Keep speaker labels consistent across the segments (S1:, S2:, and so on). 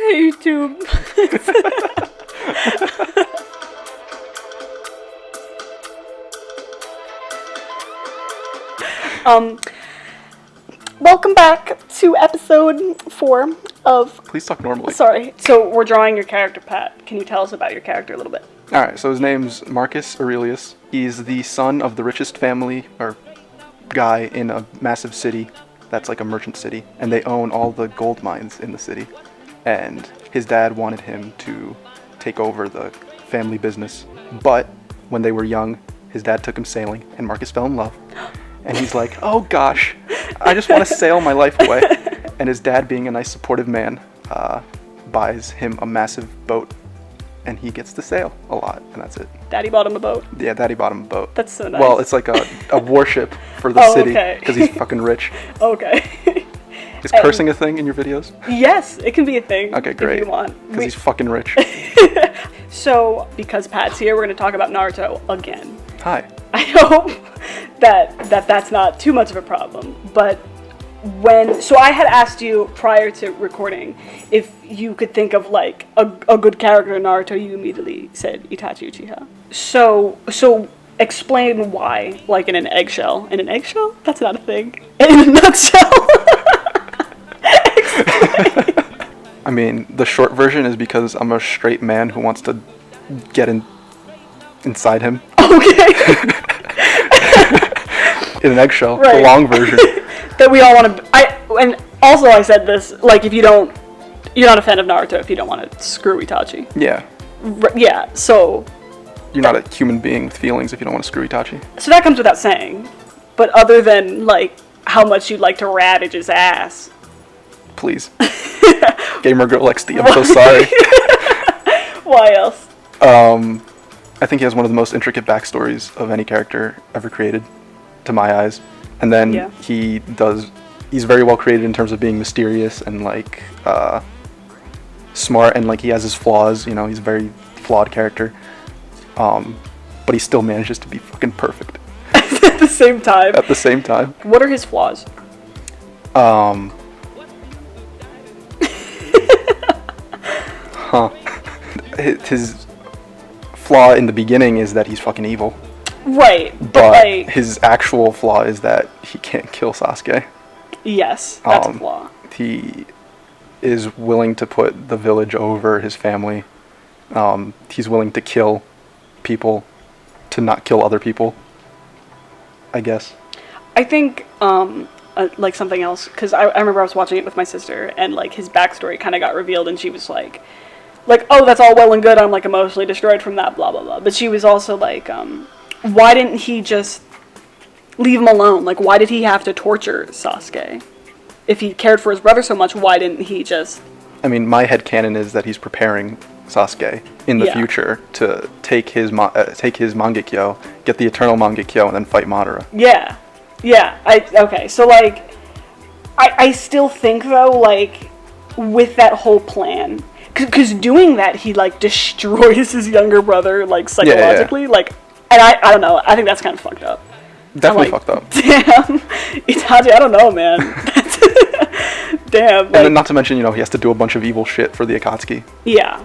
S1: Hey, YouTube. Welcome back to episode 4 of...
S2: Please talk normally.
S1: Sorry. So we're drawing your character, Pat. Can you tell us about your character a little bit?
S2: Alright, so his name's Marcus Aurelius. He's the son of the richest family, or guy, in a massive city that's like a merchant city. And they own all the gold mines in the city. And his dad wanted him to take over the family business. But when they were young, his dad took him sailing, and Marcus fell in love. And he's like, oh gosh, I just want to sail my life away. And his dad, being a nice supportive man, buys him a massive boat. And he gets to sail a lot, and that's it.
S1: Daddy bought him a boat?
S2: Yeah, Daddy bought him a boat.
S1: That's so nice.
S2: Well, it's like a warship for the city, because he's fucking rich.
S1: Okay.
S2: Is cursing a thing in your videos?
S1: Yes, it can be a thing.
S2: Okay, great.
S1: If you want.
S2: Because he's fucking rich.
S1: So, because Pat's here, we're going to talk about Naruto again.
S2: Hi.
S1: I hope that's not too much of a problem, but so I had asked you prior to recording if you could think of like a good character in Naruto. You immediately said Itachi Uchiha. So explain why, like in an eggshell. In an eggshell? That's not a thing. In a nutshell.
S2: I mean, the short version is because I'm a straight man who wants to get inside him.
S1: Okay.
S2: In an eggshell.
S1: Right.
S2: The long version.
S1: That we all want to... And also I said this, like, if you don't... You're not a fan of Naruto if you don't want to screw Itachi.
S2: Yeah.
S1: Yeah, so...
S2: You're not a human being with feelings if you don't want to screw Itachi.
S1: So that comes without saying. But other than, like, how much you'd like to ravage his ass...
S2: Please. Gamer Girl XD, I'm so sorry.
S1: Why else?
S2: I think he has one of the most intricate backstories of any character ever created, to my eyes. And then he's very well created in terms of being mysterious and like smart, and like he has his flaws, you know, he's a very flawed character. But he still manages to be fucking perfect.
S1: At the same time.
S2: At the same time.
S1: What are his flaws?
S2: His flaw in the beginning is that he's fucking evil.
S1: Right,
S2: but
S1: like,
S2: his actual flaw is that he can't kill Sasuke.
S1: Yes, that's a flaw.
S2: He is willing to put the village over his family. He's willing to kill people to not kill other people, I guess.
S1: I think, like something else, because I remember I was watching it with my sister, and like his backstory kind of got revealed, and she was like, oh, that's all well and good, I'm like emotionally destroyed from that, blah, blah, blah. But she was also like, why didn't he just leave him alone? Like, why did he have to torture Sasuke? If he cared for his brother so much, why didn't he just...
S2: I mean, my headcanon is that he's preparing Sasuke in the future to take his Mangekyo, get the Eternal Mangekyo, and then fight Madara.
S1: Yeah. Okay, so, like, I still think, though, like, with that whole plan... Because doing that, he, like, destroys his younger brother, like, psychologically. Like, and I don't know, I think that's kind of fucked up.
S2: Definitely fucked up.
S1: Damn. Itachi, I don't know, man. Damn.
S2: And then not to mention, you know, he has to do a bunch of evil shit for the Akatsuki.
S1: Yeah.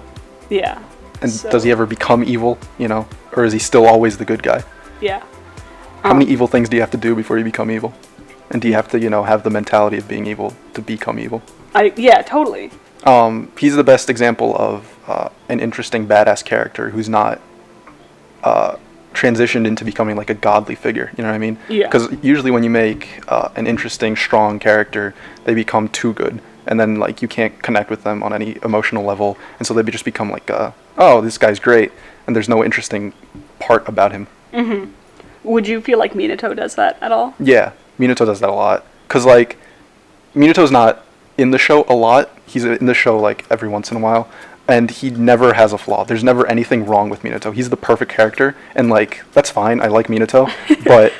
S2: And does he ever become evil, you know? Or is he still always the good guy?
S1: Yeah.
S2: How many evil things do you have to do before you become evil? And do you have to, you know, have the mentality of being evil to become evil?
S1: Yeah, totally.
S2: He's the best example of an interesting badass character who's not transitioned into becoming like a godly figure, you know what I mean?
S1: Yeah.
S2: Because usually when you make an interesting, strong character, they become too good, and then like you can't connect with them on any emotional level, and so they just become like, oh, this guy's great, and there's no interesting part about him.
S1: Mm-hmm. Would you feel like Minato does that at all?
S2: Yeah, Minato does that a lot, because like Minato's not in the show a lot. He's in the show like every once in a while, and he never has a flaw. There's never anything wrong with Minato. He's the perfect character, and like that's fine. I like Minato, but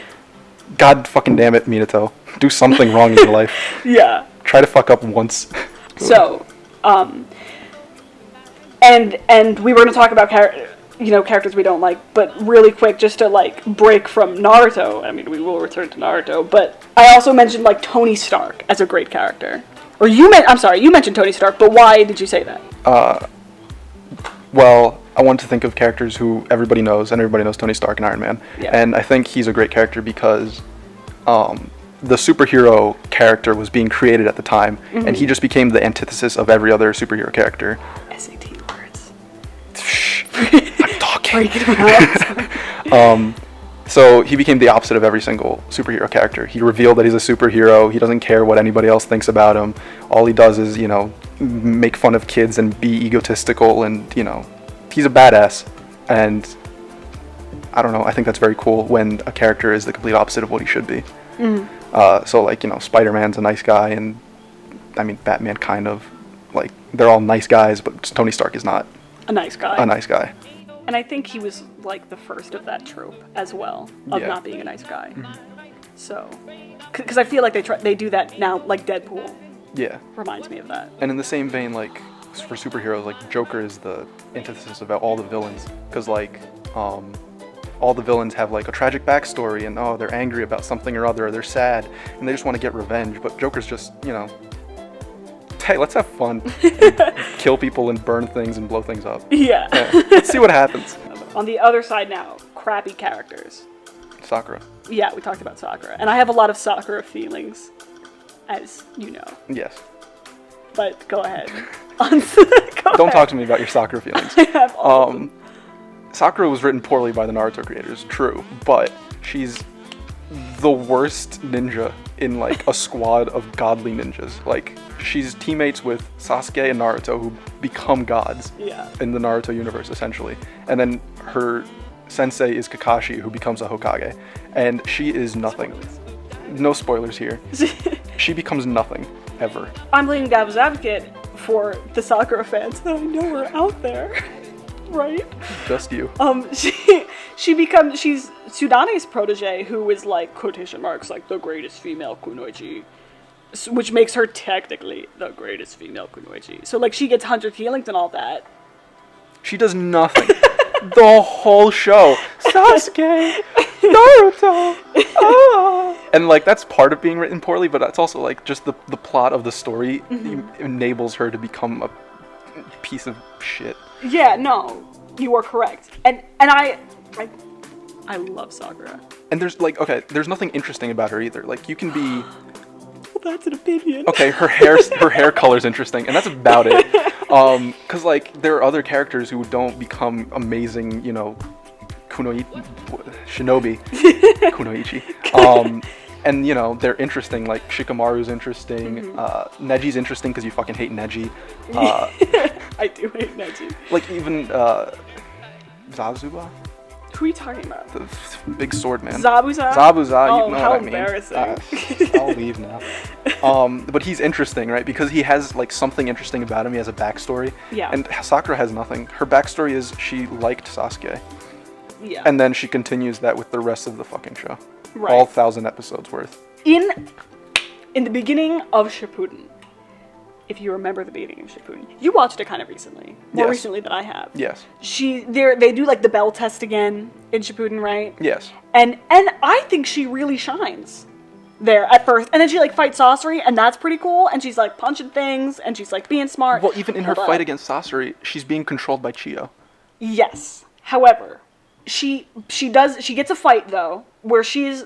S2: god fucking damn it, Minato, do something wrong in your life.
S1: Yeah.
S2: Try to fuck up once.
S1: So, and we were going to talk about characters we don't like, but really quick, just to like break from Naruto. I mean, we will return to Naruto, but I also mentioned like Tony Stark as a great character. Or I'm sorry, you mentioned Tony Stark, but why did you say that?
S2: Well, I want to think of characters who everybody knows, and everybody knows Tony Stark and Iron Man.
S1: Yeah.
S2: And I think he's a great character because the superhero character was being created at the time, and he just became the antithesis of every other superhero character.
S1: SAT words.
S2: Shh, I'm talking.
S1: Break it out.
S2: So he became the opposite of every single superhero character. He revealed that he's a superhero. He doesn't care what anybody else thinks about him. All he does is, make fun of kids and be egotistical, and, he's a badass. And I don't know, I think that's very cool when a character is the complete opposite of what he should be. So, Spider-Man's a nice guy, and, Batman kind of. They're all nice guys, but Tony Stark is not
S1: A nice guy.
S2: a nice guy.
S1: And I think he was, the first of that trope as well, of
S2: Yeah.
S1: not being a nice guy. So, because I feel like they do that now, Deadpool
S2: Yeah.
S1: reminds me of that.
S2: And in the same vein, for superheroes, Joker is the antithesis of all the villains. Because, all the villains have, a tragic backstory, and, they're angry about something or other, or they're sad, and they just want to get revenge. But Joker's just, hey, let's have fun. And kill people and burn things and blow things up.
S1: Yeah.
S2: Let's see what happens.
S1: On the other side now, crappy characters.
S2: Sakura.
S1: Yeah, we talked about Sakura. And I have a lot of Sakura feelings, as you know.
S2: Yes.
S1: But go ahead.
S2: Don't talk to me about your Sakura feelings.
S1: I have all of them.
S2: Sakura was written poorly by the Naruto creators, true, but she's the worst ninja in a squad of godly ninjas. She's teammates with Sasuke and Naruto, who become gods in the Naruto universe, essentially. And then her sensei is Kakashi, who becomes a Hokage. And she is nothing.
S1: Spoilers.
S2: No spoilers here. She becomes nothing, ever.
S1: I'm playing devil's advocate for the Sakura fans that I know are out there. Right?
S2: Just you.
S1: She's Tsudane's protege, who is quotation marks, the greatest female kunoichi, which makes her technically the greatest female kunoichi. So she gets 100 healings and all that.
S2: She does nothing. The whole show. Sasuke, Naruto. And that's part of being written poorly, but that's also just the plot of the story enables her to become a piece of shit.
S1: Yeah, no, you are correct. And I love Sakura.
S2: And there's there's nothing interesting about her either. You can be
S1: Well, that's an opinion.
S2: okay, her hair color's interesting, and that's about it. Cuz there are other characters who don't become amazing, shinobi, kunoichi. And they're interesting. Shikamaru's interesting. Neji's interesting because you fucking hate Neji.
S1: I do hate Neji.
S2: Even Zazuba,
S1: Who are you talking about?
S2: the big sword man.
S1: Zabuza?
S2: Zabuza,
S1: Oh,
S2: you know
S1: how
S2: what I mean.
S1: embarrassing.
S2: I'll leave now. But he's interesting, right? Because he has something interesting about him. He has a backstory.
S1: Yeah.
S2: And Sakura has nothing. Her backstory is she liked Sasuke,
S1: Yeah.
S2: and then she continues that with the rest of the fucking show.
S1: Right.
S2: All 1,000 episodes worth.
S1: In the beginning of Shippuden, if you remember the beginning of Shippuden, you watched it kind of recently, more
S2: Yes.
S1: recently than I have.
S2: Yes.
S1: They do the bell test again in Shippuden, right?
S2: Yes.
S1: And I think she really shines there at first, and then she fights Sasori, and that's pretty cool. And she's punching things, and she's being smart.
S2: Well, even in her
S1: Hold
S2: fight
S1: up.
S2: against Sasori, she's being controlled by Chiyo.
S1: Yes. However, she gets a fight though where she's,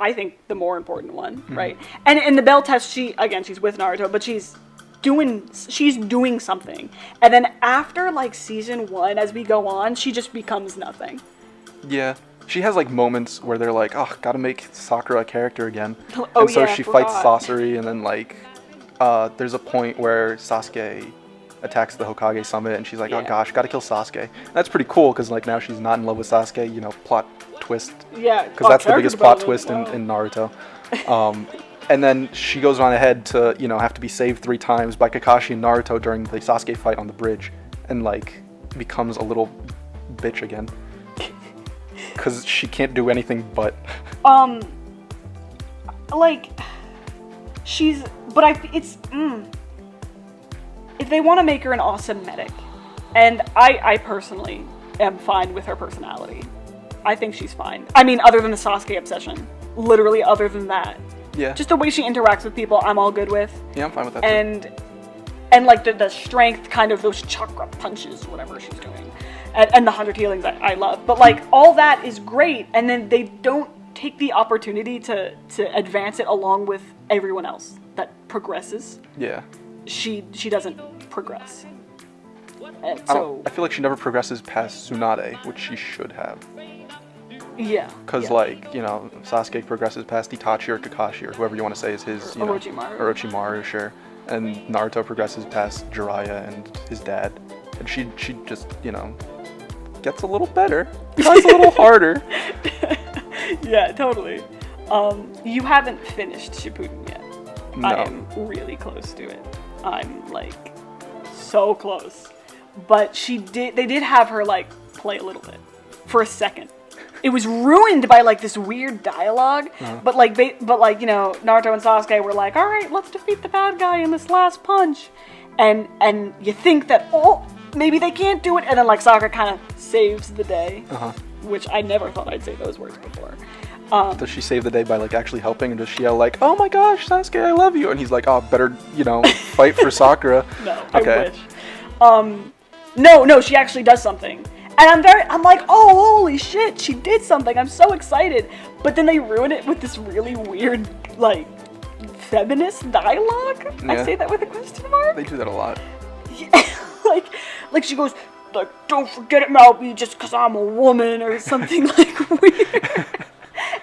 S1: I think, the more important one, right? And in the bell test, she's with Naruto, but she's doing something. And then after season 1, as we go on, she just becomes nothing.
S2: Yeah. She has moments where they're oh, gotta make Sakura a character again.
S1: Oh,
S2: and so
S1: yeah, I
S2: she fights
S1: forgot.
S2: Sasori, and then there's a point where Sasuke attacks the Hokage summit, and she's oh
S1: Yeah.
S2: gosh, gotta kill Sasuke. And that's pretty cool because now she's not in love with Sasuke. Plot twist.
S1: Yeah.
S2: Because that's the
S1: character
S2: biggest plot
S1: development,
S2: twist in
S1: wow.
S2: Naruto. And then she goes on ahead to have to be saved 3 times by Kakashi and Naruto during the Sasuke fight on the bridge, and becomes a little bitch again. Because she can't do anything but.
S1: She's, but if they want to make her an awesome medic, and I personally am fine with her personality. I think she's fine. Other than the Sasuke obsession. Literally, other than that.
S2: Yeah.
S1: Just the way she interacts with people, I'm all good with.
S2: Yeah, I'm fine with that. Too.
S1: And like the strength, kind of those chakra punches, whatever she's doing, and the 100 healings I love. But like all that is great, and then they don't take the opportunity to advance it along with everyone else that progresses.
S2: Yeah.
S1: She doesn't progress. And so
S2: I feel like she never progresses past Tsunade, which she should have.
S1: yeah.
S2: Because,
S1: yeah.
S2: like, you know, Sasuke progresses past Itachi or Kakashi or whoever you want to say is his, you know,
S1: Orochimaru.
S2: Orochimaru, sure. And Naruto progresses past Jiraiya and his dad. And she just, you know, gets a little better. Tries a little harder.
S1: Yeah, totally. You haven't finished Shippuden yet.
S2: No.
S1: I am really close to it. I'm, like, so close. But they did have her, like, play a little bit. For a second. It was ruined by, like, this weird dialogue. But, like, you know, Naruto and Sasuke were like, alright, let's defeat the bad guy in this last punch. And you think that, oh, maybe they can't do it. And then, like, Sakura kind of saves the day. Which I never thought I'd say those words before.
S2: Does she save the day by, like, actually helping? And does she yell, like, oh my gosh, Sasuke, I love you? And he's like, oh, better, you know, fight for Sakura.
S1: No,
S2: Okay.
S1: I wish. No, she actually does something. And I'm like, oh, holy shit, she did something. I'm so excited. But then they ruin it with this really weird, like, feminist dialogue?
S2: Yeah.
S1: I say that with a question mark?
S2: They do that a lot.
S1: Yeah, like she goes, like, don't forget it, Malby, just because I'm a woman or something, like, weird.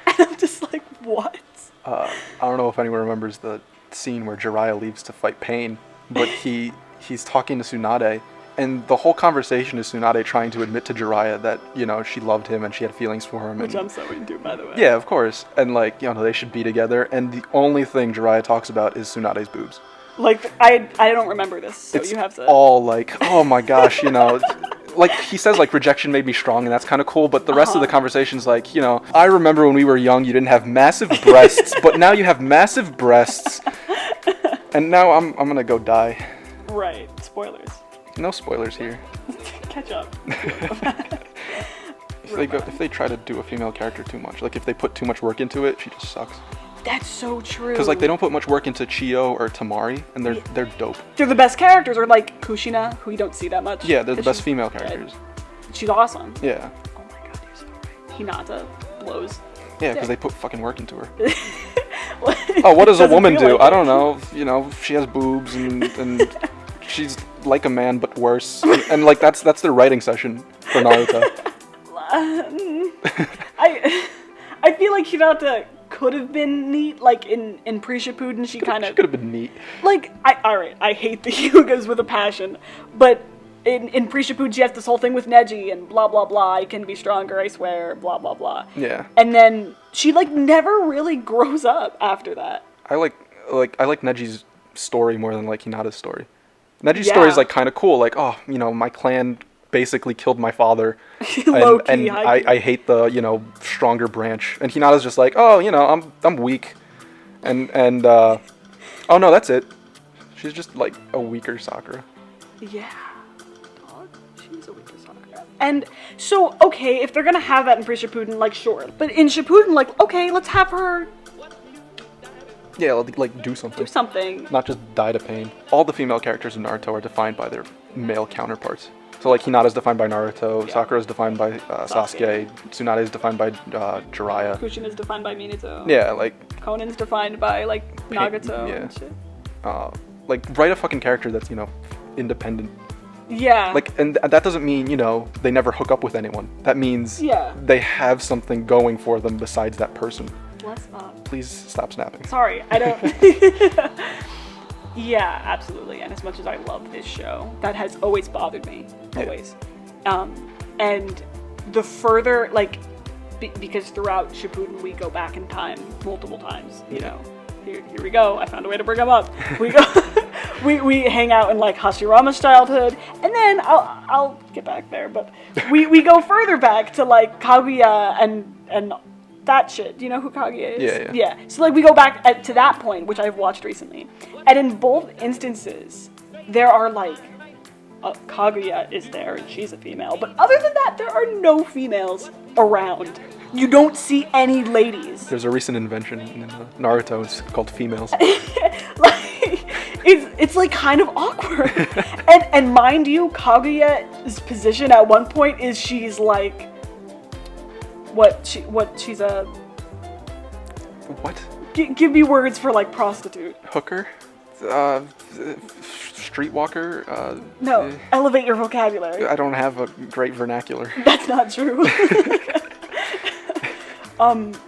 S1: And I'm just like, what?
S2: I don't know if anyone remembers the scene where Jiraiya leaves to fight Pain, but he's talking to Tsunade, and the whole conversation is Tsunade trying to admit to Jiraiya that, you know, she loved him and she had feelings for him.
S1: Which
S2: and,
S1: I'm so into, by the way.
S2: yeah, of course. And, like, you know, they should be together, and the only thing Jiraiya talks about is Tsunade's boobs.
S1: Like, I don't remember this, so
S2: It's
S1: you have to...
S2: all like, oh my gosh, you know... Like, he says, like, rejection made me strong, and that's kind of cool, but the rest of the conversation's like, you know, I remember when we were young, you didn't have massive breasts, but now you have massive breasts, and now I'm gonna go die.
S1: Right, spoilers.
S2: No spoilers here.
S1: Catch up.
S2: If they try to do a female character too much, like, if they put too much work into it, she just sucks.
S1: That's so true.
S2: Because, like, they don't put much work into Chiyo or Tamari, and they're dope.
S1: They're the best characters, or like Kushina, who you don't see that much.
S2: Yeah, they're the best
S1: She's
S2: female
S1: dead.
S2: characters.
S1: She's awesome.
S2: Yeah.
S1: Oh my god, you're so right. Hinata blows.
S2: Yeah, because they put fucking work into her.
S1: Oh,
S2: Oh, what does a woman do? I don't know. You know, she has boobs and she's like a man but worse. And like that's their writing session for Naruto.
S1: I feel like Hinata could have been neat, like in pre-Shippuden she kind
S2: She
S1: of
S2: could have been neat.
S1: like I hate the Hyugas with a passion, but in pre-Shippuden she has this whole thing with Neji and blah blah blah, I can be stronger, I swear, blah blah blah.
S2: Yeah.
S1: And then she like never really grows up after that.
S2: I like Neji's story more than like Hinata's story. Neji's story is like kind of cool, like, oh, you know, my clan basically killed my father, and I hate the, you know, stronger branch. And Hinata's just like, oh, you know, I'm weak, and oh no, that's it. She's just like a weaker Sakura.
S1: Yeah, she's a weaker Sakura. And so, okay, if they're gonna have that in pre-Shippuden, like, sure, but in Shippuden, like, okay, let's have her
S2: Yeah, like do something.
S1: do something.
S2: Not just die to pain. All the female characters in Naruto are defined by their male counterparts. So like Hinata's defined by Naruto, Sakura's defined by Sasuke, Tsunade's defined by Jiraiya.
S1: Kushina's defined by Minato.
S2: Yeah, like
S1: Conan's defined by like Nagato and shit.
S2: Like write a fucking character that's, you know, independent.
S1: Yeah.
S2: Like, and that doesn't mean, you know, they never hook up with anyone. That means they have something going for them besides that person.
S1: Let's not.
S2: Please stop snapping.
S1: Sorry, I don't. Yeah, absolutely. And as much as I love this show, that has always bothered me. Always. And the further, like, because throughout Shippuden we go back in time multiple times, you know. Here we go. I found a way to bring them up. We go, we hang out in like Hashirama's childhood, and then I'll get back there. But we go further back to like Kaguya and that shit. Do you know who Kaguya is?
S2: Yeah.
S1: So like we go back to that point, which I've watched recently, and in both instances, there are like Kaguya is there and she's a female, but other than that, there are no females around. You don't see any ladies.
S2: There's a recent invention in Naruto. It's called females.
S1: Like, it's like kind of awkward. and mind you, Kaguya's position at one point is she's like, she's a.
S2: What?
S1: Give me words for like prostitute.
S2: Hooker? Streetwalker?
S1: No, elevate your vocabulary.
S2: I don't have a great vernacular.
S1: That's not true.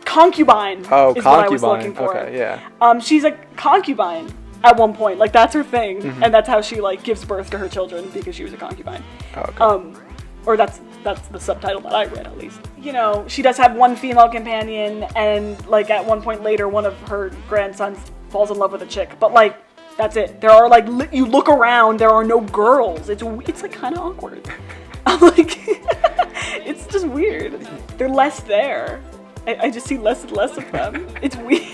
S1: Concubine.
S2: Oh,
S1: is
S2: concubine.
S1: What I was looking for.
S2: Okay, yeah.
S1: She's a concubine at one point. Like that's her thing,
S2: Mm-hmm.
S1: and that's how she like gives birth to her children because she was a concubine.
S2: Oh, okay.
S1: Or that's the subtitle that I read at least. You know, she does have one female companion, and like at one point later, one of her grandsons falls in love with a chick. But like, that's it. There are like you look around, there are no girls. It's like kind of awkward. I'm like, it's just weird. They're less there. I just see less and less of them. It's weird.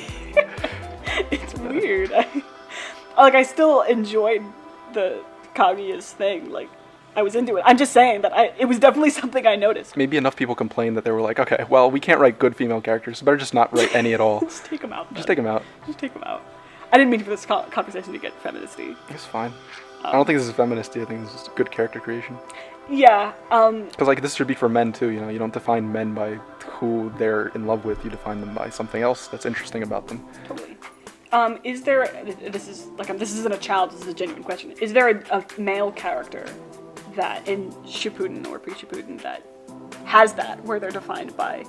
S1: It's weird. I still enjoyed the Kaguya's thing. Like, I was into it. I'm just saying that it was definitely something I noticed.
S2: Maybe enough people complained that they were like, okay, well, we can't write good female characters, so better just not write any at all.
S1: Just take them out.
S2: Just take them out.
S1: Just take them out. I didn't mean for this conversation to get feministy.
S2: It's fine. I don't think this is feministy. I think this is good character creation.
S1: Yeah.
S2: Because like this should be for men too. You know, you don't define men by who they're in love with. You define them by something else that's interesting about them.
S1: Totally. Is there? This isn't a challenge. This is a genuine question. Is there a male character that in Shippuden or pre-Shippuden that has that where they're defined by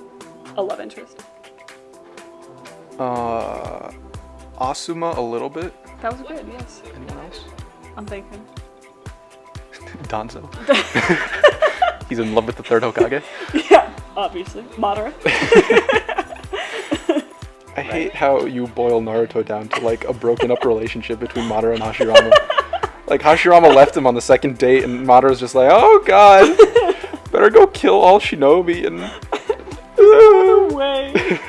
S1: a love interest?
S2: Asuma a little bit.
S1: That was good. Yes.
S2: Anyone else?
S1: I'm thinking.
S2: Danzo. He's in love with the third Hokage.
S1: Yeah, obviously. Madara.
S2: I hate how you boil Naruto down to like a broken up relationship between Madara and Hashirama. Like Hashirama left him on the second date and Madara's just like, oh god, better go kill all shinobi and
S1: No way.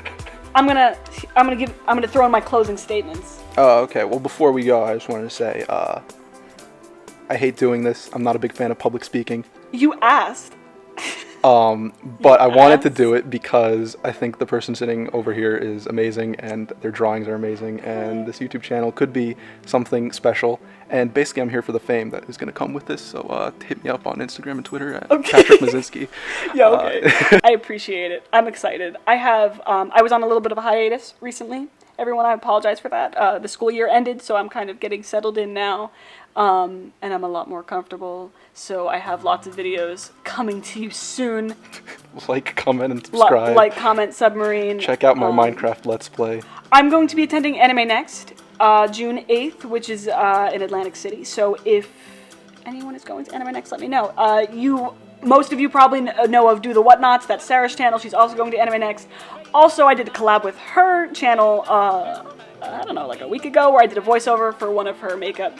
S1: I'm gonna throw in my closing statements.
S2: Oh, okay. Well, before we go, I just wanted to say, I hate doing this. I'm not a big fan of public speaking.
S1: You asked.
S2: But I wanted to do it because I think the person sitting over here is amazing and their drawings are amazing and this YouTube channel could be something special. And basically I'm here for the fame that is going to come with this. So hit me up on Instagram and Twitter at Patrick Mazinski.
S1: Yeah, okay. I appreciate it. I'm excited. I was on a little bit of a hiatus recently. Everyone, I apologize for that. The school year ended, so I'm kind of getting settled in now. And I'm a lot more comfortable. So I have lots of videos coming to you soon.
S2: Like, comment, and subscribe.
S1: Like, comment, Submarine.
S2: Check out my Minecraft Let's Play.
S1: I'm going to be attending Anime Next, June 8th, which is in Atlantic City. So if anyone is going to Anime Next, let me know. Most of you probably know of Do the Whatnots. That's Sarah's channel. She's also going to Anime Next. Also, I did a collab with her channel, I don't know, like a week ago, where I did a voiceover for one of her makeup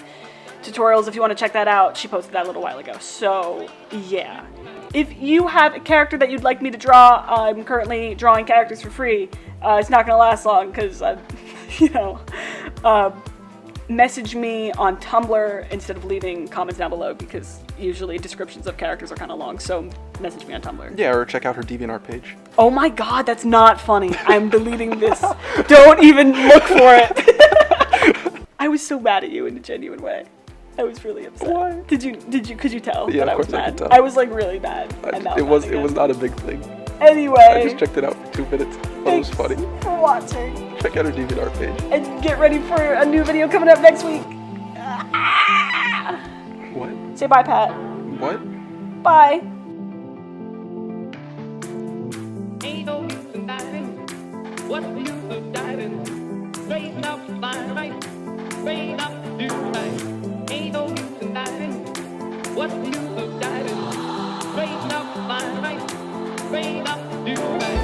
S1: tutorials. If you want to check that out, she posted that a little while ago. So, yeah. If you have a character that you'd like me to draw, I'm currently drawing characters for free. It's not going to last long because, message me on Tumblr instead of leaving comments down below because usually descriptions of characters are kind of long, so message me on Tumblr.
S2: Yeah, or check out her DeviantArt page.
S1: Oh my god, that's not funny. I'm deleting this. Don't even look for it. I was so mad at you in a genuine way. I was really upset.
S2: Why?
S1: Could you tell
S2: Yeah,
S1: that I
S2: of
S1: was
S2: course I
S1: mad?
S2: could tell.
S1: I was like really mad.
S2: It was not a big thing.
S1: Anyway.
S2: I just checked it out for 2 minutes. It was funny.
S1: For watching.
S2: Check out her DeviantArt page.
S1: And get ready for a new video coming up next week.
S2: What?
S1: Say bye, Pat.
S2: What?
S1: Bye.
S3: Ain't no use in diving. What's the use of diving? Straighten up, fly right. Straighten up, do right. Ain't no use in diving. What's the use of diving? Straighten up, fly right. Straighten up, do right.